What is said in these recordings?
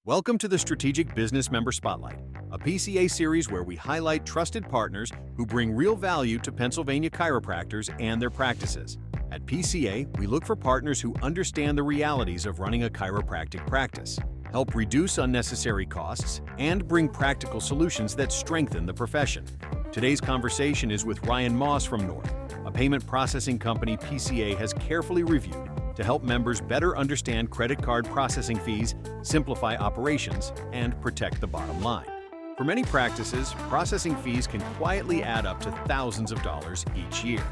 Welcome to the Strategic Business Member Spotlight, a PCA series where we highlight trusted partners who bring real value to Pennsylvania chiropractors and their practices. At PCA, we look for partners who understand the realities of running a chiropractic practice, help reduce unnecessary costs, and bring practical solutions that strengthen the profession. Today's conversation is with Ryan.moss from North, a payment processing company PCA has carefully reviewed to help members better understand credit card processing fees, simplify operations, and protect the bottom line. For many practices, processing fees can quietly add up to thousands of dollars each year.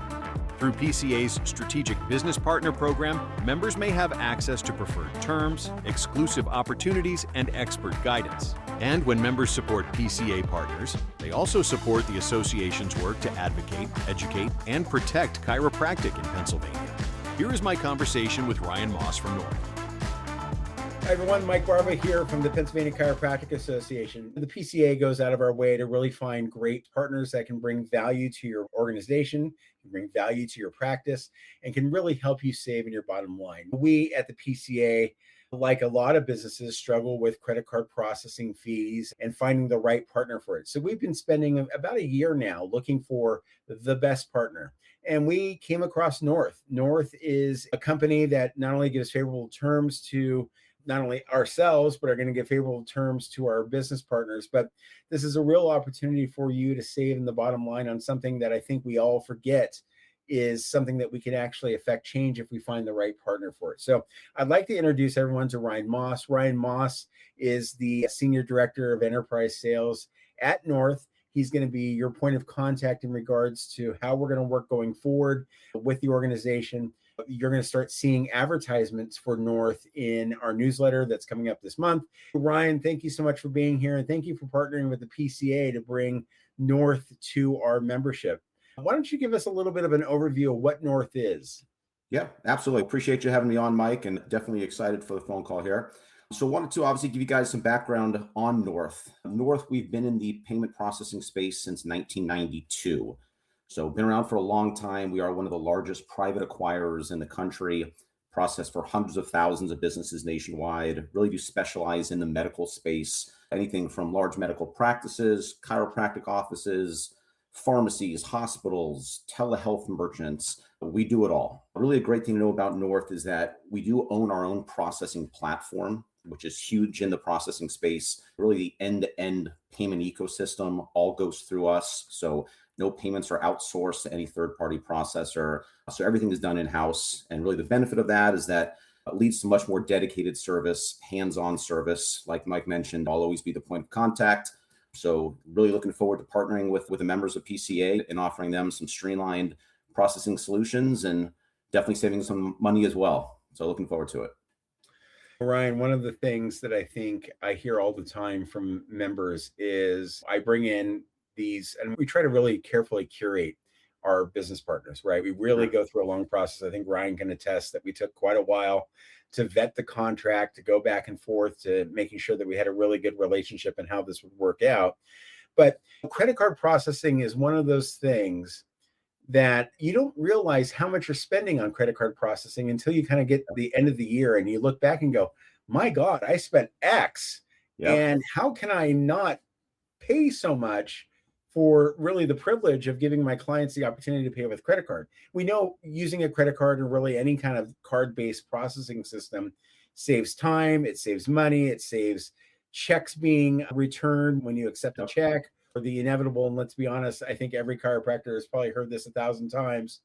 Through PCA's Strategic Business Partner Program, members may have access to preferred terms, exclusive opportunities, and expert guidance. And when members support PCA partners, they also support the association's work to advocate, educate, and protect chiropractic in Pennsylvania. Here is my conversation with Ryan.moss from North. Hi everyone, Mike Barba here from the Pennsylvania Chiropractic Association. The PCA goes out of our way to really find great partners that can bring value to your organization, can bring value to your practice, and can really help you save in your bottom line. We at the PCA, like a lot of businesses, struggle with credit card processing fees and finding the right partner for it. So we've been spending about a year now looking for the best partner. And we came across North. North is a company that not only gives favorable terms to not only ourselves, but are going to give favorable terms to our business partners. But this is a real opportunity for you to save in the bottom line on something that I think we all forget is something that we can actually affect change if we find the right partner for it. So I'd like to introduce everyone to Ryan.moss. Ryan.moss is the Senior Director of Enterprise Sales at North. He's going to be your point of contact in regards to how we're going to work going forward with the organization. You're going to start seeing advertisements for North in our newsletter that's coming up this month. Ryan, thank you so much for being here. And thank you for partnering with the PCA to bring North to our membership. Why don't you give us a little bit of an overview of what North is? Yeah, absolutely. Appreciate you having me on, Mike, and definitely excited for the phone call here. So wanted to obviously give you guys some background on North. North, we've been in the payment processing space since 1992. So been around for a long time. We are one of the largest private acquirers in the country, process for hundreds of thousands of businesses nationwide, really do specialize in the medical space, anything from large medical practices, chiropractic offices, pharmacies, hospitals, telehealth merchants. We do it all. Really a great thing to know about North is that we do own our own processing platform, which is huge in the processing space. Really the end-to-end payment ecosystem all goes through us. So no payments are outsourced to any third-party processor. So everything is done in-house. And really the benefit of that is that it leads to much more dedicated service, hands-on service. Like Mike mentioned, I'll always be the point of contact. So really looking forward to partnering with the members of PCA and offering them some streamlined processing solutions and definitely saving some money as well. So looking forward to it. Ryan, one of the things that I think I hear all the time from members is I bring in these, and we try to really carefully curate our business partners, right? We really go through a long process. I think Ryan can attest that we took quite a while to vet the contract, to go back and forth, to making sure that we had a really good relationship and how this would work out. But credit card processing is one of those things that you don't realize how much you're spending on credit card processing until you kind of get to the end of the year and you look back and go, my God, I spent X. Yep. And how can I not pay so much for really the privilege of giving my clients the opportunity to pay with credit card? We know using a credit card or really any kind of card-based processing system saves time, it saves money, it saves checks being returned when you accept a check. For the inevitable, and let's be honest, I think every chiropractor has probably heard this 1,000 times.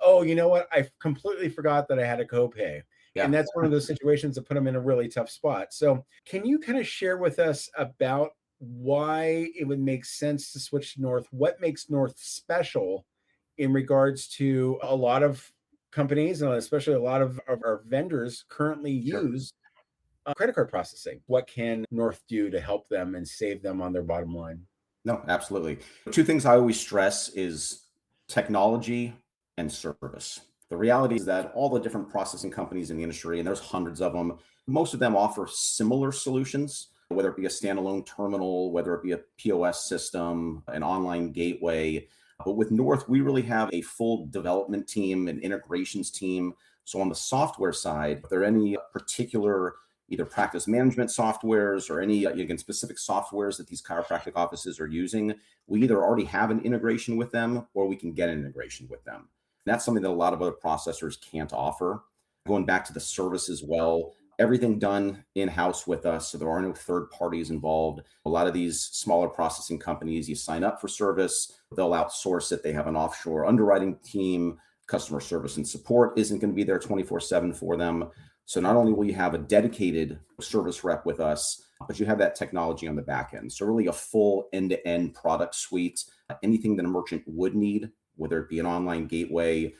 Oh, you know what? I completely forgot that I had a copay. Yeah. And that's one of those situations that put them in a really tough spot. So can you kind of share with us about why it would make sense to switch to North? What makes North special in regards to a lot of companies, and especially a lot of our vendors currently use credit card processing? What can North do to help them and save them on their bottom line? No, absolutely. Two things I always stress is technology and service. The reality is that all the different processing companies in the industry, and there's hundreds of them, most of them offer similar solutions, whether it be a standalone terminal, whether it be a POS system, an online gateway. But with North, we really have a full development team, an integrations team. So on the software side, if there are any particular either practice management softwares or any, again, specific softwares that these chiropractic offices are using, we either already have an integration with them or we can get an integration with them. And that's something that a lot of other processors can't offer. Going back to the service as well, everything done in-house with us, so there are no third parties involved. A lot of these smaller processing companies, you sign up for service, they'll outsource it. They have an offshore underwriting team. Customer service and support isn't going to be there 24/7 for them. So not only will you have a dedicated service rep with us, but you have that technology on the back end. So really a full end-to-end product suite, anything that a merchant would need, whether it be an online gateway,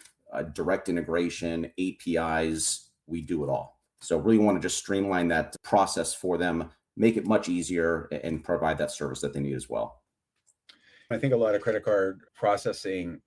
direct integration, APIs, we do it all. So really want to just streamline that process for them, make it much easier, and provide that service that they need as well. I think a lot of credit card processing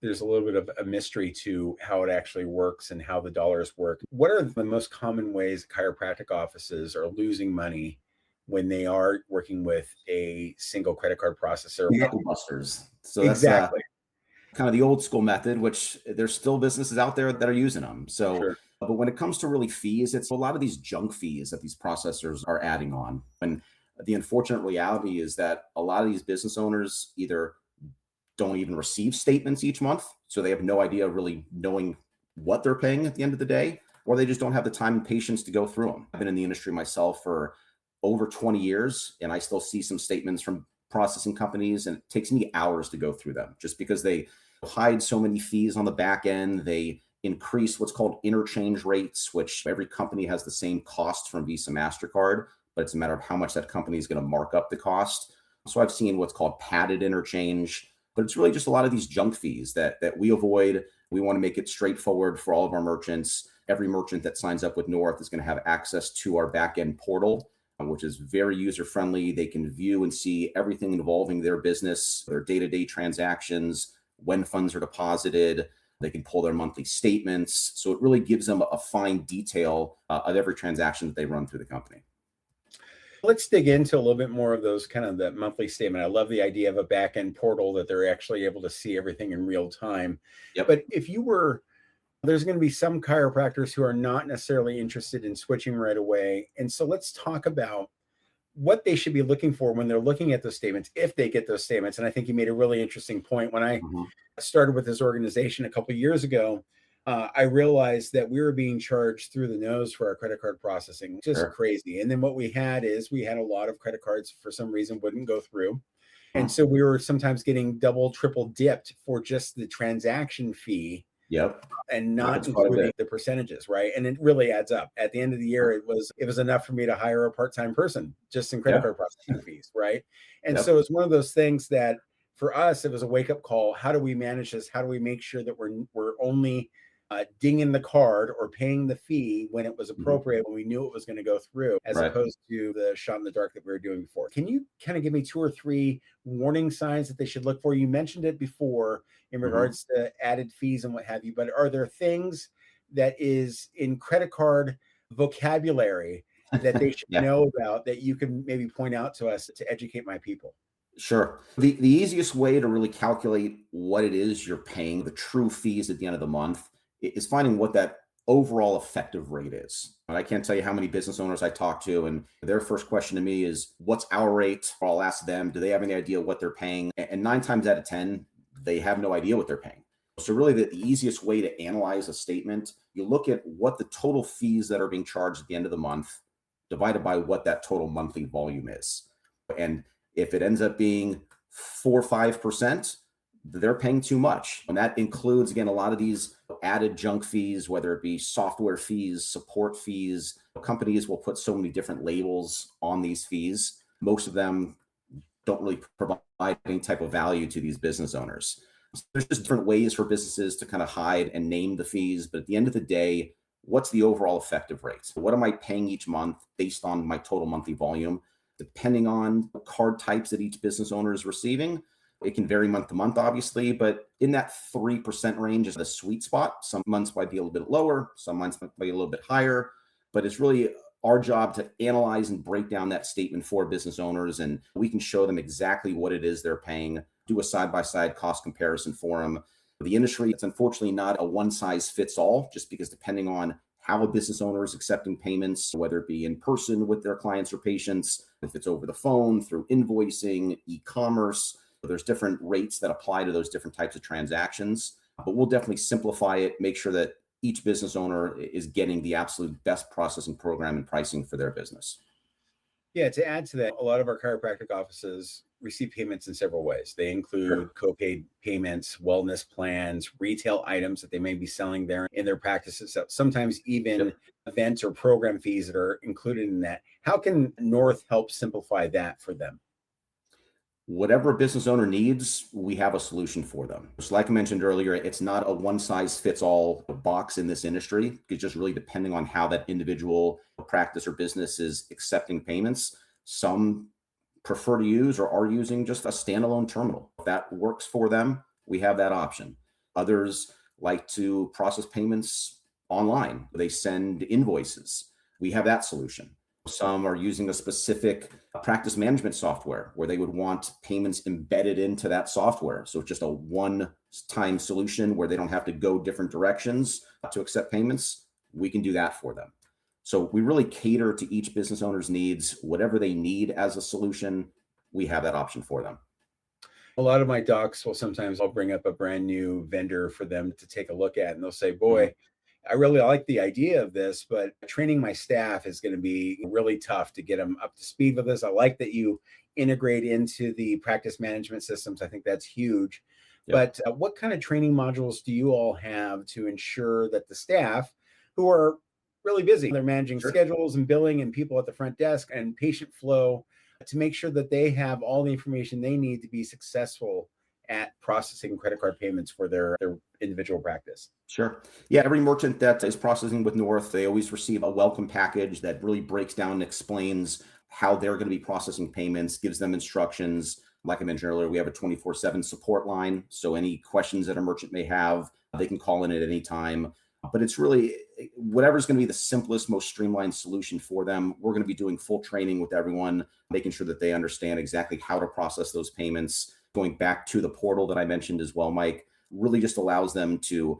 there's a little bit of a mystery to how it actually works and how the dollars work. What are the most common ways chiropractic offices are losing money when they are working with a single credit card processor? Nickel busters. So exactly. That's kind of the old school method, which there's still businesses out there that are using them. So, Sure. but when it comes to really fees, it's a lot of these junk fees that these processors are adding on. And the unfortunate reality is that a lot of these business owners either don't even receive statements each month. So they have no idea really knowing what they're paying at the end of the day, or they just don't have the time and patience to go through them. I've been in the industry myself for over 20 years, and I still see some statements from processing companies, and it takes me hours to go through them just because they hide so many fees on the back end. They increase what's called interchange rates, which every company has the same cost from Visa, MasterCard, but it's a matter of how much that company is going to mark up the cost. So I've seen what's called padded interchange, but it's really just a lot of these junk fees that we avoid. We want to make it straightforward for all of our merchants. Every merchant that signs up with North is going to have access to our back-end portal, which is very user-friendly. They can view and see everything involving their business, their day-to-day transactions, when funds are deposited. They can pull their monthly statements. So it really gives them a fine detail of every transaction that they run through the company. Let's dig into a little bit more of those kind of the monthly statement. I love the idea of a back end portal that they're actually able to see everything in real time. Yep. But there's going to be some chiropractors who are not necessarily interested in switching right away. And so let's talk about what they should be looking for when they're looking at those statements, if they get those statements. And I think you made a really interesting point. When I started with this organization a couple of years ago, I realized that we were being charged through the nose for our credit card processing, just crazy. And then what we had a lot of credit cards for some reason wouldn't go through. And so we were sometimes getting double, triple dipped for just the transaction fee. Yep. And not including the percentages, right? And it really adds up. At the end of the year, it was enough for me to hire a part-time person just in credit card processing fees, right? And so it's one of those things that for us, it was a wake-up call. How do we manage this? How do we make sure that we're only dinging the card or paying the fee when it was appropriate, when we knew it was going to go through, as opposed to the shot in the dark that we were doing before? Can you kind of give me 2 or 3 warning signs that they should look for? You mentioned it before in regards to added fees and what have you, but are there things that is in credit card vocabulary that they should know about that you can maybe point out to us to educate my people? Sure. The easiest way to really calculate what it is you're paying, the true fees at the end of the month, is finding what that overall effective rate is. And I can't tell you how many business owners I talk to, and their first question to me is, what's our rate? Or I'll ask them, do they have any idea what they're paying? And 9 times out of 10, they have no idea what they're paying. So really the easiest way to analyze a statement, you look at what the total fees that are being charged at the end of the month divided by what that total monthly volume is. And if it ends up being 4 or 5%, they're paying too much. And that includes, again, a lot of these added junk fees, whether it be software fees, support fees. Companies will put so many different labels on these fees. Most of them don't really provide any type of value to these business owners. So there's just different ways for businesses to kind of hide and name the fees. But at the end of the day, what's the overall effective rate? What am I paying each month based on my total monthly volume? Depending on the card types that each business owner is receiving, it can vary month to month, obviously, but in that 3% range is the sweet spot. Some months might be a little bit lower, some months might be a little bit higher, but it's really our job to analyze and break down that statement for business owners, and we can show them exactly what it is they're paying, do a side-by-side cost comparison for them. The industry, it's unfortunately not a one-size-fits-all, just because depending on how a business owner is accepting payments, whether it be in person with their clients or patients, if it's over the phone, through invoicing, e-commerce. There's different rates that apply to those different types of transactions, but we'll definitely simplify it, make sure that each business owner is getting the absolute best processing program and pricing for their business. Yeah, to add to that, a lot of our chiropractic offices receive payments in several ways. They include co-pay payments, wellness plans, retail items that they may be selling there in their practices. So sometimes even events or program fees that are included in that. How can North help simplify that for them? Whatever a business owner needs, we have a solution for them. So like I mentioned earlier, it's not a one size fits all box in this industry. It's just really depending on how that individual practice or business is accepting payments. Some prefer to use or are using just a standalone terminal. If that works for them, we have that option. Others like to process payments online. They send invoices. We have that solution. Some are using a specific practice management software where they would want payments embedded into that software. So it's just a one-time solution where they don't have to go different directions to accept payments. We can do that for them. So we really cater to each business owner's needs. Whatever they need as a solution, we have that option for them. A lot of my docs will sometimes I'll bring up a brand new vendor for them to take a look at, and they'll say, boy, I really like the idea of this, but training my staff is going to be really tough to get them up to speed with this. I like that you integrate into the practice management systems. I think that's huge. But what kind of training modules do you all have to ensure that the staff who are really busy, they're managing schedules and billing and people at the front desk and patient flow, to make sure that they have all the information they need to be successful at processing credit card payments for their individual practice? Sure. Yeah, every merchant that is processing with North, they always receive a welcome package that really breaks down and explains how they're going to be processing payments, gives them instructions. Like I mentioned earlier, we have a 24/7 support line. So any questions that a merchant may have, they can call in at any time. But it's really whatever's going to be the simplest, most streamlined solution for them. We're going to be doing full training with everyone, making sure that they understand exactly how to process those payments. Going back to the portal that I mentioned as well, Mike, really just allows them to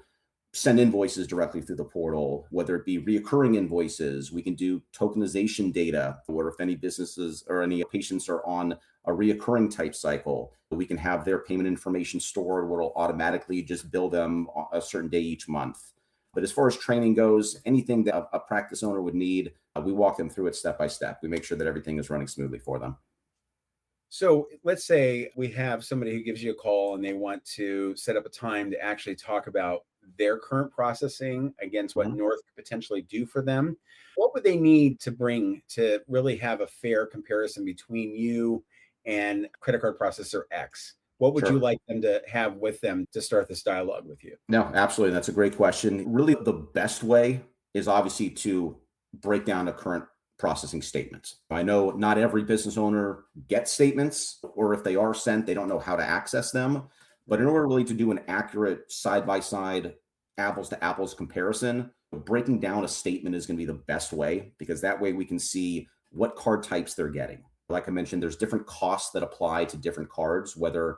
send invoices directly through the portal, whether it be reoccurring invoices. We can do tokenization data, or if any businesses or any patients are on a reoccurring type cycle, we can have their payment information stored where it'll automatically just bill them a certain day each month. But as far as training goes, anything that a practice owner would need, we walk them through it step by step. We make sure that everything is running smoothly for them. So let's say we have somebody who gives you a call and they want to set up a time to actually talk about their current processing against what North could potentially do for them. What would they need to bring to really have a fair comparison between you and credit card processor X? What would you like them to have with them to start this dialogue with you? No, absolutely. That's a great question. Really, the best way is obviously to break down a current processing statement. I know not every business owner gets statements, or if they are sent, they don't know how to access them. But in order really to do an accurate side-by-side, apples-to-apples comparison, breaking down a statement is going to be the best way, because that way we can see what card types they're getting. Like I mentioned, there's different costs that apply to different cards, whether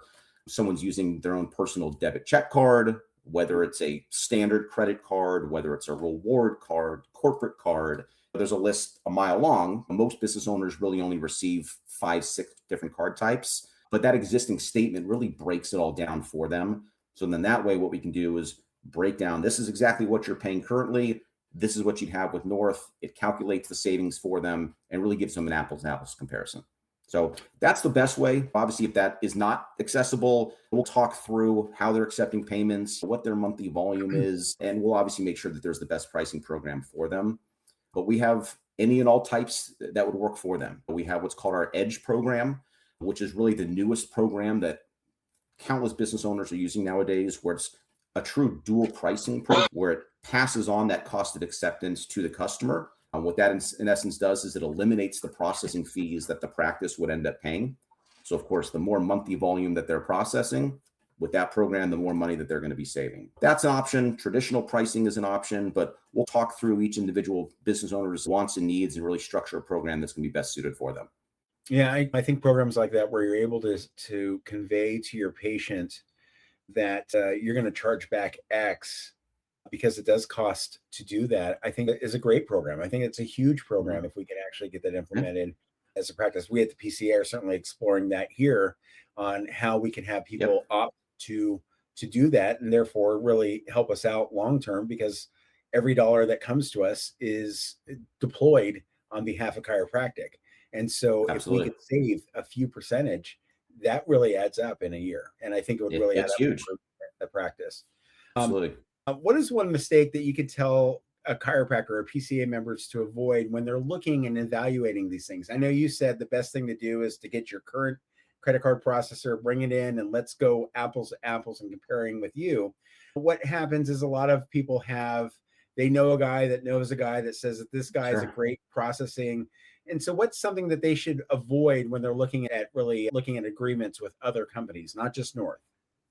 someone's using their own personal debit check card, whether it's a standard credit card, whether it's a reward card, corporate card. There's a list a mile long. Most business owners really only receive 5-6 different card types, but that existing statement really breaks it all down for them. So then that way, what we can do is break down, this is exactly what you're paying currently. This is what you'd have with North. It calculates the savings for them and really gives them an apples to apples comparison. So that's the best way. Obviously, if that is not accessible, we'll talk through how they're accepting payments, what their monthly volume is, and we'll obviously make sure that there's the best pricing program for them. But we have any and all types that would work for them. We have what's called our Edge program, which is really the newest program that countless business owners are using nowadays, where it's a true dual pricing program, where it passes on that cost of acceptance to the customer. What that in essence does is it eliminates the processing fees that the practice would end up paying. So of course, the more monthly volume that they're processing with that program, the more money that they're going to be saving. That's an option. Traditional pricing is an option, but we'll talk through each individual business owner's wants and needs and really structure a program that's going to be best suited for them. Yeah, I think programs like that, where you're able to convey to your patient that you're going to charge back X because it does cost to do that, I think it is a great program. I think it's a huge program if we can actually get that implemented as a practice. We at the PCA are certainly exploring that here on how we can have people opt to do that, and therefore really help us out long term, because every dollar that comes to us is deployed on behalf of chiropractic. And so if we Absolutely. could save a few percentage, that really adds up in a year. And I think it would really add It's up huge. for the practice. Absolutely. What is one mistake that you could tell a chiropractor or PCA members to avoid when they're looking and evaluating these things? I know you said the best thing to do is to get your current credit card processor, bring it in, and let's go apples to apples and comparing with you. What happens is a lot of people they know a guy that knows a guy that says that this guy is a great processing. And so what's something that they should avoid when they're looking at agreements with other companies, not just North?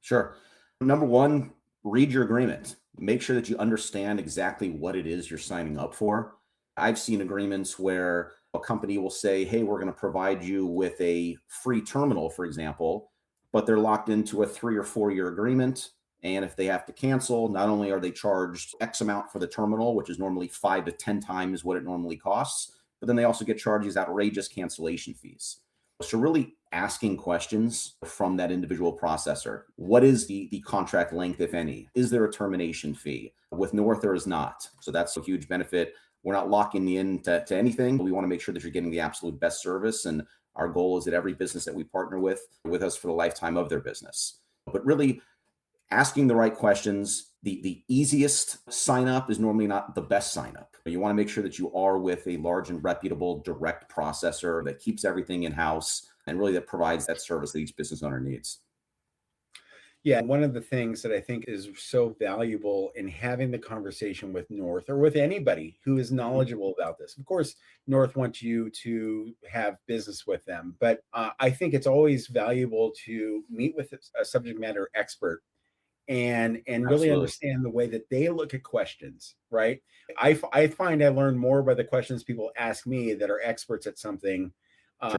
Sure. Number one, read your agreement. Make sure that you understand exactly what it is you're signing up for. I've seen agreements where a company will say, hey, we're going to provide you with a free terminal, for example, but they're locked into a 3 or 4 year agreement. And if they have to cancel, not only are they charged X amount for the terminal, which is normally 5 to 10 times what it normally costs, but then they also get charged these outrageous cancellation fees. So really asking questions from that individual processor. What is the contract length, if any? Is there a termination fee? With North, there is not. So that's a huge benefit. We're not locking you into anything. We want to make sure that you're getting the absolute best service. And our goal is that every business that we partner with us for the lifetime of their business. But really asking the right questions. The easiest sign up is normally not the best sign up. You want to make sure that you are with a large and reputable direct processor that keeps everything in house and really that provides that service that each business owner needs. Yeah, one of the things that I think is so valuable in having the conversation with North or with anybody who is knowledgeable about this. Of course, North wants you to have business with them, but I think it's always valuable to meet with a subject matter expert and really Absolutely. understand the way that they look at questions, right? I find I learn more by the questions people ask me that are experts at something,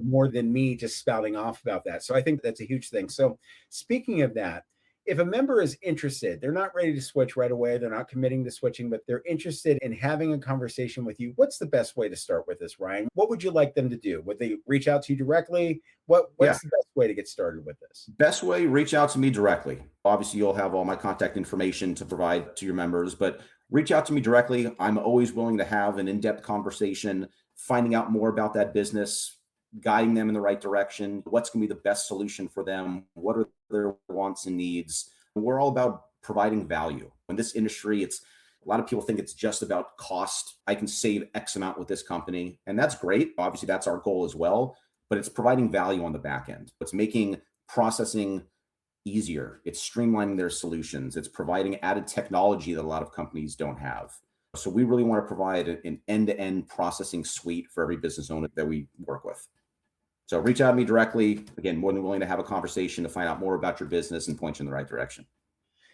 more than me just spouting off about that. So I think that's a huge thing. So speaking of that, if a member is interested, they're not ready to switch right away, they're not committing to switching, but they're interested in having a conversation with you, what's the best way to start with this, Ryan? What would you like them to do? Would they reach out to you directly? What's the best way to get started with this? Best way, reach out to me directly. Obviously, you'll have all my contact information to provide to your members, but reach out to me directly. I'm always willing to have an in-depth conversation, finding out more about that business, guiding them in the right direction. What's going to be the best solution for them? What are their wants and needs? We're all about providing value. In this industry, a lot of people think it's just about cost. I can save X amount with this company, and that's great. Obviously, that's our goal as well, but it's providing value on the back end. It's making processing easier. It's streamlining their solutions. It's providing added technology that a lot of companies don't have. So we really want to provide an end-to-end processing suite for every business owner that we work with. So reach out to me directly. Again, more than willing to have a conversation to find out more about your business and point you in the right direction.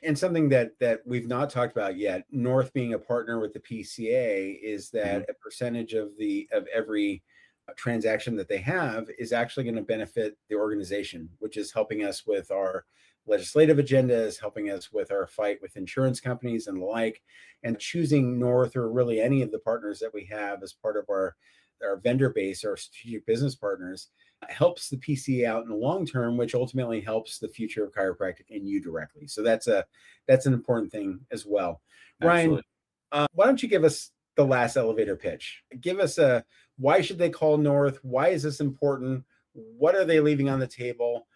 And something that we've not talked about yet, North being a partner with the PCA, is that a percentage of every transaction that they have is actually going to benefit the organization, which is helping us with our legislative agendas, helping us with our fight with insurance companies and the like. And choosing North, or really any of the partners that we have as part of our vendor base, our strategic business partners, helps the PCA out in the long term, which ultimately helps the future of chiropractic and you directly. So that's an important thing as well. Absolutely. Ryan, why don't you give us the last elevator pitch? Give us why should they call North? Why is this important? What are they leaving on the table?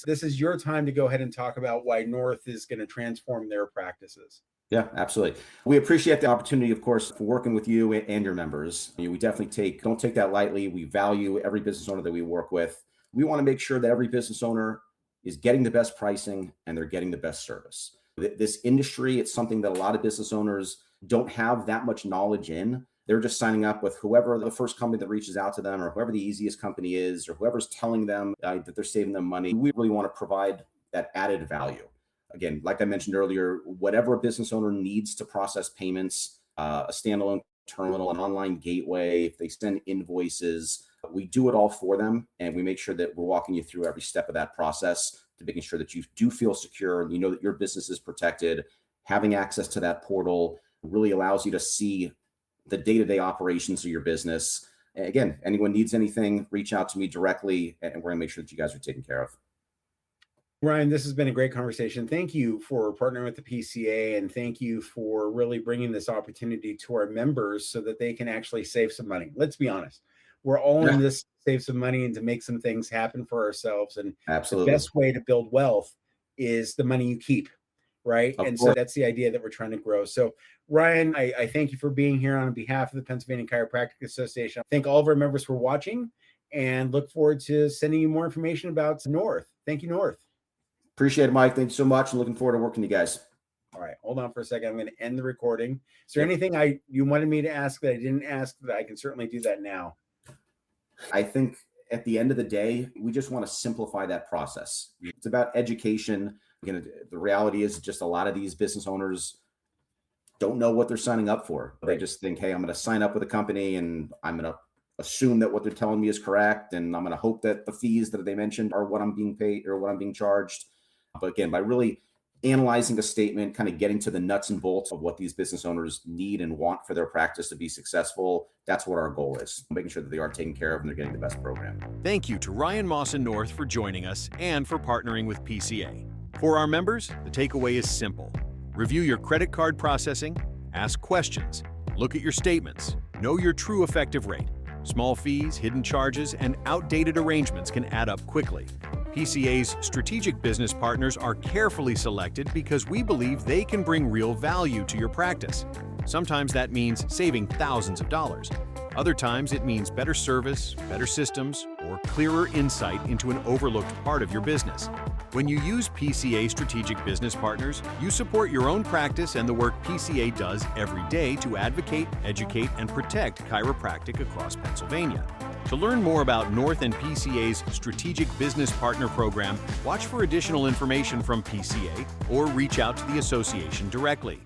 This is your time to go ahead and talk about why North is going to transform their practices. Yeah, absolutely. We appreciate the opportunity, of course, for working with you and your members. We definitely don't take that lightly. We value every business owner that we work with. We want to make sure that every business owner is getting the best pricing and they're getting the best service. This industry, it's something that a lot of business owners don't have that much knowledge in. They're just signing up with whoever the first company that reaches out to them, or whoever the easiest company is, or whoever's telling them that they're saving them money. We really want to provide that added value. Again, like I mentioned earlier, whatever a business owner needs to process payments, a standalone terminal, an online gateway, if they send invoices, we do it all for them. And we make sure that we're walking you through every step of that process to making sure that you do feel secure and you know that your business is protected having access to that portal really allows you to see the day-to-day operations of your business. Again, anyone needs anything, reach out to me directly, and we're gonna make sure that you guys are taken care of. Ryan, this has been a great conversation. Thank you for partnering with the PCA, and thank you for really bringing this opportunity to our members so that they can actually save some money. Let's be honest. We're all in this to save some money and to make some things happen for ourselves. And Absolutely. the best way to build wealth is the money you keep, right? Of And course. so that's the idea that we're trying to grow. So Ryan, I thank you for being here on behalf of the Pennsylvania Chiropractic Association. I thank all of our members for watching and look forward to sending you more information about North. Thank you, North. Appreciate it, Mike. Thank you so much. And looking forward to working with you guys. All right, hold on for a second. I'm going to end the recording. Is there anything you wanted me to ask that I didn't ask that I can certainly do that now? I think at the end of the day, we just want to simplify that process. It's about education. Again, the reality is just a lot of these business owners don't know what they're signing up for. They just think, hey, I'm going to sign up with a company and I'm going to assume that what they're telling me is correct. And I'm going to hope that the fees that they mentioned are what I'm being paid or what I'm being charged. But again, by really analyzing a statement, kind of getting to the nuts and bolts of what these business owners need and want for their practice to be successful, that's what our goal is, making sure that they are taken care of and they're getting the best program. Thank you to Ryan, Moss, and North for joining us and for partnering with PCA. For our members, the takeaway is simple. Review your credit card processing, ask questions, look at your statements, know your true effective rate. Small fees, hidden charges, and outdated arrangements can add up quickly. PCA's strategic business partners are carefully selected because we believe they can bring real value to your practice. Sometimes that means saving thousands of dollars. Other times it means better service, better systems, or clearer insight into an overlooked part of your business. When you use PCA strategic business partners, you support your own practice and the work PCA does every day to advocate, educate, and protect chiropractic across Pennsylvania. To learn more about North and PCA's Strategic Business Partner Program, watch for additional information from PCA or reach out to the association directly.